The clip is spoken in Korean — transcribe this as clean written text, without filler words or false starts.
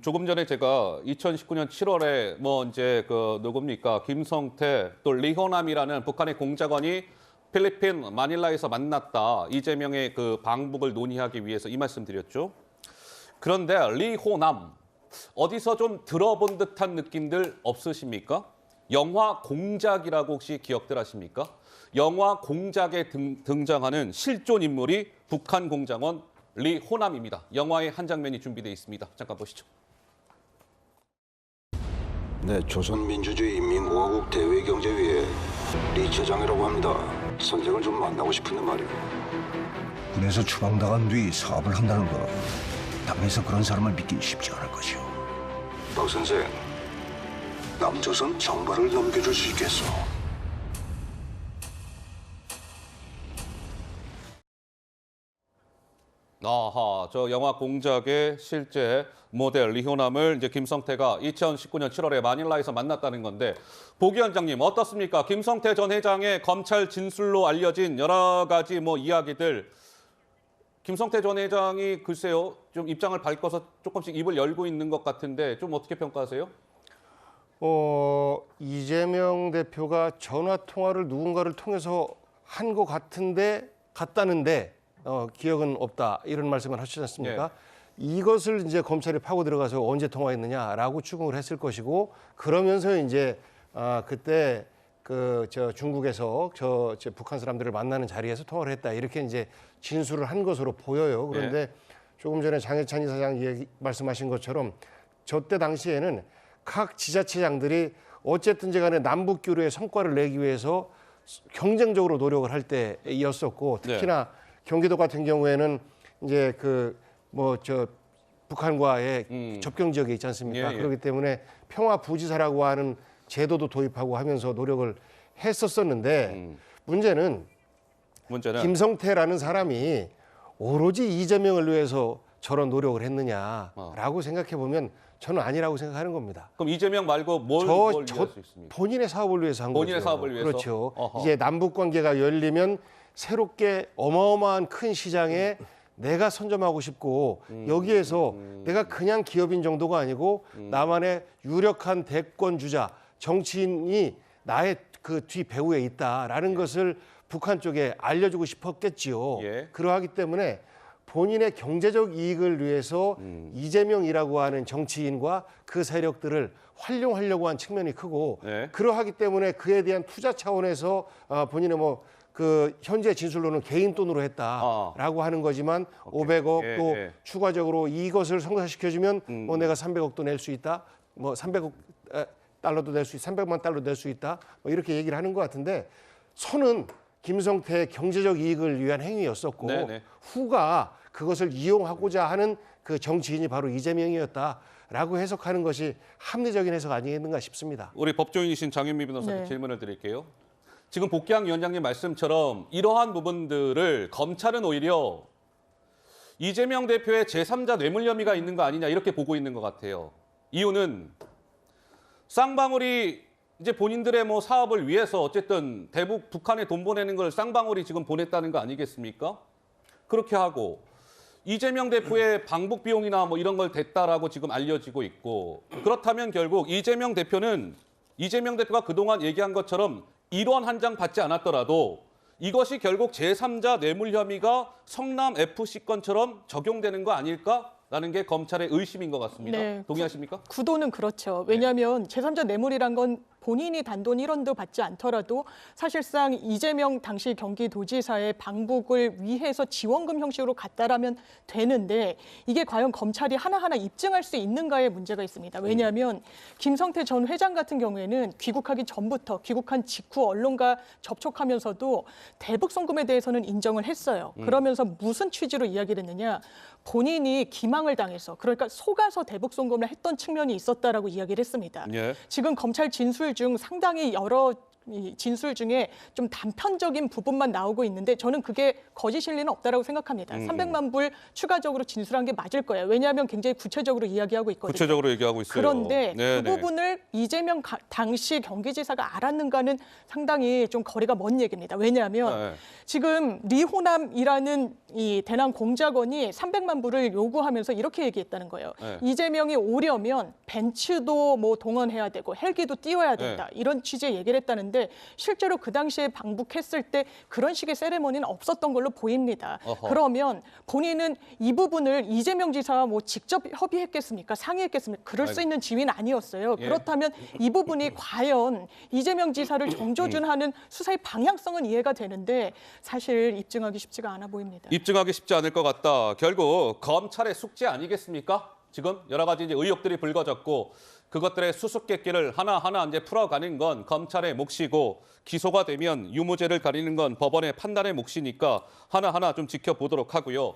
조금 전에 제가 2019년 7월에 이제 누굽니까? 김성태 또 리호남이라는 북한의 공작원이 필리핀 마닐라에서 만났다. 이재명의 그 방북을 논의하기 위해서 이 말씀 드렸죠. 그런데 리호남 어디서 좀 들어본 듯한 느낌들 없으십니까? 영화 공작이라고 혹시 기억들 하십니까? 영화 공작에 등장하는 실존 인물이 북한 공작원 리호남입니다. 영화의 한 장면이 준비되어 있습니다. 잠깐 보시죠. 네, 조선민주주의 인민공화국 대외경제위의 리 처장이라고 합니다. 선생을 좀 만나고 싶은데 말이오. 군에서 추방당한 뒤 사업을 한다는 거 당에서 그런 사람을 믿기 쉽지 않을 것이오. 박 선생, 남조선 정발을 넘겨줄 수 있겠소? 아하, 저 영화 공작의 실제 모델 리호남을 이제 김성태가 2019년 7월에 마닐라에서 만났다는 건데, 보기 원장님 어떻습니까? 김성태 전 회장의 검찰 진술로 알려진 여러 가지 이야기들, 김성태 전 회장이 글쎄요 좀 입장을 밝혀서 조금씩 입을 열고 있는 것 같은데 좀 어떻게 평가하세요? 이재명 대표가 전화 통화를 누군가를 통해서 한 것 같다는데 기억은 없다 이런 말씀을 하시지 않습니까? 이것을 이제 검찰이 파고 들어가서 언제 통화했느냐라고 추궁을 했을 것이고, 그러면서 이제 그때 저 중국에서 저 북한 사람들을 만나는 자리에서 통화를 했다 이렇게 이제 진술을 한 것으로 보여요. 그런데 조금 전에 장해찬 이사장 말씀하신 것처럼 저때 당시에는 각 지자체장들이 어쨌든지 간에 남북 교류의 성과를 내기 위해서 경쟁적으로 노력을 할 때였었고, 특히나 경기도 같은 경우에는 이제 북한과의 접경 지역에 있지 않습니까? 그렇기 때문에 평화 부지사라고 하는 제도도 도입하고 하면서 노력을 했었었는데 문제는 김성태라는 사람이 오로지 이재명을 위해서 저런 노력을 했느냐라고 생각해 보면 저는 아니라고 생각하는 겁니다. 그럼 이재명 말고 뭘 위할 수 있습니까? 본인의 사업을 위해서 한 본인의 거죠. 사업을 위해서? 그렇죠. 어허. 이제 남북 관계가 열리면 새롭게 어마어마한 큰 시장에 내가 선점하고 싶고, 여기에서 내가 그냥 기업인 정도가 아니고 나만의 유력한 대권 주자, 정치인이 나의 그 뒤 배후에 있다라는 것을 북한 쪽에 알려주고 싶었겠지요. 그러하기 때문에 본인의 경제적 이익을 위해서 이재명이라고 하는 정치인과 그 세력들을 활용하려고 한 측면이 크고, 그러하기 때문에 그에 대한 투자 차원에서 본인의 현재 진술로는 개인 돈으로 했다라고 하는 거지만, 500억 또 추가적으로 이것을 성사시켜주면 내가 300억도 낼 수 있다, 300억 달러도 낼 수 있다, 300만 달러 낼 수 있다, 이렇게 얘기를 하는 것 같은데, 선은 김성태의 경제적 이익을 위한 행위였었고 후가 그것을 이용하고자 하는 그 정치인이 바로 이재명이었다라고 해석하는 것이 합리적인 해석 아니겠는가 싶습니다. 우리 법조인이신 장윤미 변호사께 질문을 드릴게요. 지금 복귀한 위원장님 말씀처럼 이러한 부분들을 검찰은 오히려 이재명 대표의 제3자 뇌물 혐의가 있는 거 아니냐 이렇게 보고 있는 것 같아요. 이유는 쌍방울이 이제 본인들의 사업을 위해서 어쨌든 대북 북한에 돈 보내는 걸 쌍방울이 지금 보냈다는 거 아니겠습니까? 그렇게 하고 이재명 대표의 방북 비용이나 이런 걸 댔다라고 지금 알려지고 있고, 그렇다면 결국 이재명 대표가 그동안 얘기한 것처럼 1원 한 장 받지 않았더라도 이것이 결국 제3자 뇌물 혐의가 성남 FC 건처럼 적용되는 거 아닐까라는 게 검찰의 의심인 것 같습니다. 동의하십니까? 구도는 그렇죠. 왜냐하면 제3자 뇌물이란 건 본인이 단돈 1원도 받지 않더라도 사실상 이재명 당시 경기도지사의 방북을 위해서 지원금 형식으로 갔다라면 되는데, 이게 과연 검찰이 하나하나 입증할 수 있는가에 문제가 있습니다. 왜냐하면 김성태 전 회장 같은 경우에는 귀국하기 전부터, 귀국한 직후 언론과 접촉하면서도 대북 송금에 대해서는 인정을 했어요. 그러면서 무슨 취지로 이야기를 했느냐, 본인이 기망을 당해서, 그러니까 속아서 대북 송금을 했던 측면이 있었다라고 이야기를 했습니다. 지금 검찰 진술 중 상당히 여러 이 진술 중에 좀 단편적인 부분만 나오고 있는데 저는 그게 거짓일 리는 없다라고 생각합니다. 300만 불 추가적으로 진술한 게 맞을 거예요. 왜냐하면 굉장히 구체적으로 이야기하고 있거든요. 구체적으로 얘기하고 있어요. 그런데 네네. 그 부분을 이재명 당시 경기지사가 알았는가는 상당히 좀 거리가 먼 얘기입니다. 왜냐하면 네. 지금 리호남이라는 이 대남 공작원이 300만 불을 요구하면서 이렇게 얘기했다는 거예요. 네. 이재명이 오려면 벤츠도 뭐 동원해야 되고 헬기도 띄워야 된다. 이런 취지의 얘기를 했다는데 실제로 그 당시에 방북했을 때 그런 식의 세레머니는 없었던 걸로 보입니다. 어허. 그러면 본인은 이 부분을 이재명 지사와 뭐 직접 협의했겠습니까? 상의했겠습니까? 그럴 수 있는 지위는 아니었어요. 예. 그렇다면 이 부분이 과연 이재명 지사를 정조준하는 수사의 방향성은 이해가 되는데 사실 입증하기 쉽지가 않아 보입니다. 입증하기 쉽지 않을 것 같다. 결국 검찰의 숙제 아니겠습니까? 지금 여러 가지 이제 의혹들이 불거졌고 그것들의 수수께끼를 하나하나 이제 풀어가는 건 검찰의 몫이고 기소가 되면 유무죄를 가리는 건 법원의 판단의 몫이니까 하나하나 좀 지켜보도록 하고요.